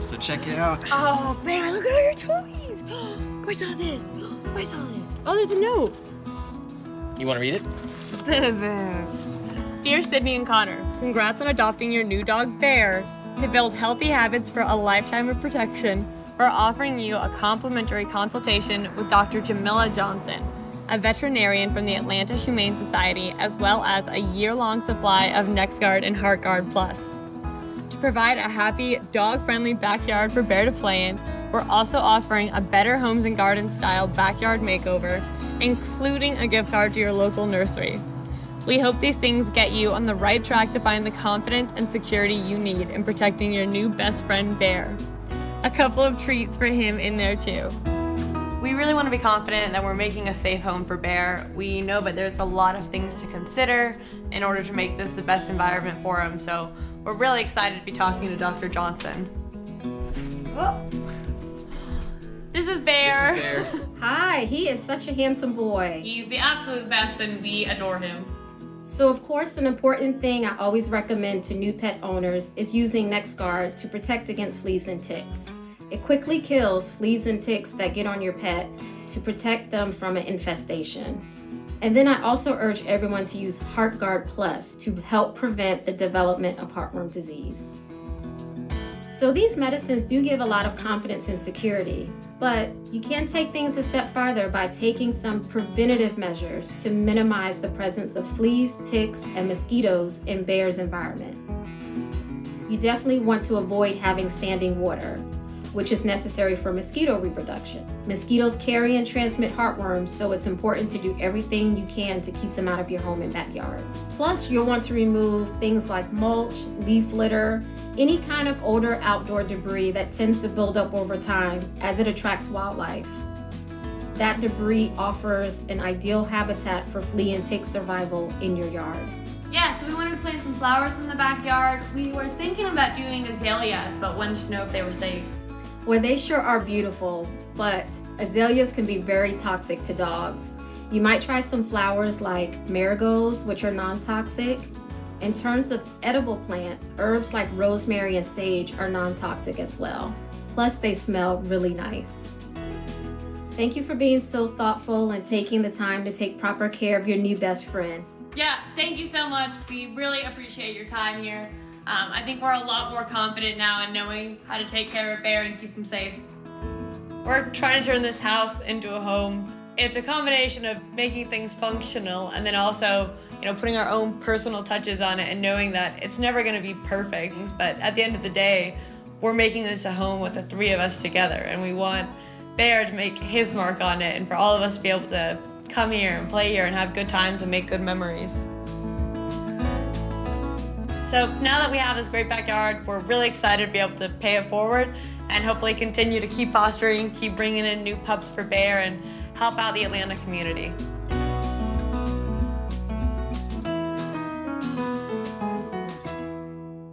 so check it out. Oh, Bear, look at all your toys. Where's all this? Where's all this? Oh, there's a note. You want to read it? Dear Sydney and Connor, congrats on adopting your new dog, Bear. To build healthy habits for a lifetime of protection, we're offering you a complimentary consultation with Dr. Jamila Johnson, a veterinarian from the Atlanta Humane Society, as well as a year-long supply of NexGard and HeartGuard Plus. To provide a happy, dog-friendly backyard for Bear to play in, we're also offering a Better Homes and Gardens style backyard makeover, including a gift card to your local nursery. We hope these things get you on the right track to find the confidence and security you need in protecting your new best friend, Bear. A couple of treats for him in there too. We really want to be confident that we're making a safe home for Bear. We know that there's a lot of things to consider in order to make this the best environment for him, so we're really excited to be talking to Dr. Johnson. Oh. This is Bear. This is Bear. Hi, he is such a handsome boy. He's the absolute best and we adore him. So of course, an important thing I always recommend to new pet owners is using NexGard to protect against fleas and ticks. It quickly kills fleas and ticks that get on your pet to protect them from an infestation. And then I also urge everyone to use HeartGuard Plus to help prevent the development of heartworm disease. So these medicines do give a lot of confidence and security, but you can take things a step farther by taking some preventative measures to minimize the presence of fleas, ticks, and mosquitoes in Bear's environment. You definitely want to avoid having standing water, which is necessary for mosquito reproduction. Mosquitoes carry and transmit heartworms, so it's important to do everything you can to keep them out of your home and backyard. Plus, you'll want to remove things like mulch, leaf litter, any kind of older outdoor debris that tends to build up over time as it attracts wildlife. That debris offers an ideal habitat for flea and tick survival in your yard. Yeah, so we wanted to plant some flowers in the backyard. We were thinking about doing azaleas, but wanted to know if they were safe. Well, they sure are beautiful, but azaleas can be very toxic to dogs. You might try some flowers like marigolds, which are non-toxic. In terms of edible plants, herbs like rosemary and sage are non-toxic as well. Plus, they smell really nice. Thank you for being so thoughtful and taking the time to take proper care of your new best friend. Yeah, thank you so much. We really appreciate your time here. I think we're a lot more confident now in knowing how to take care of Bear and keep him safe. We're trying to turn this house into a home. It's a combination of making things functional and then also, putting our own personal touches on it and knowing that it's never going to be perfect. But at the end of the day, we're making this a home with the three of us together, and we want Bear to make his mark on it and for all of us to be able to come here and play here and have good times and make good memories. So now that we have this great backyard, we're really excited to be able to pay it forward and hopefully continue to keep fostering, keep bringing in new pups for Bear and help out the Atlanta community.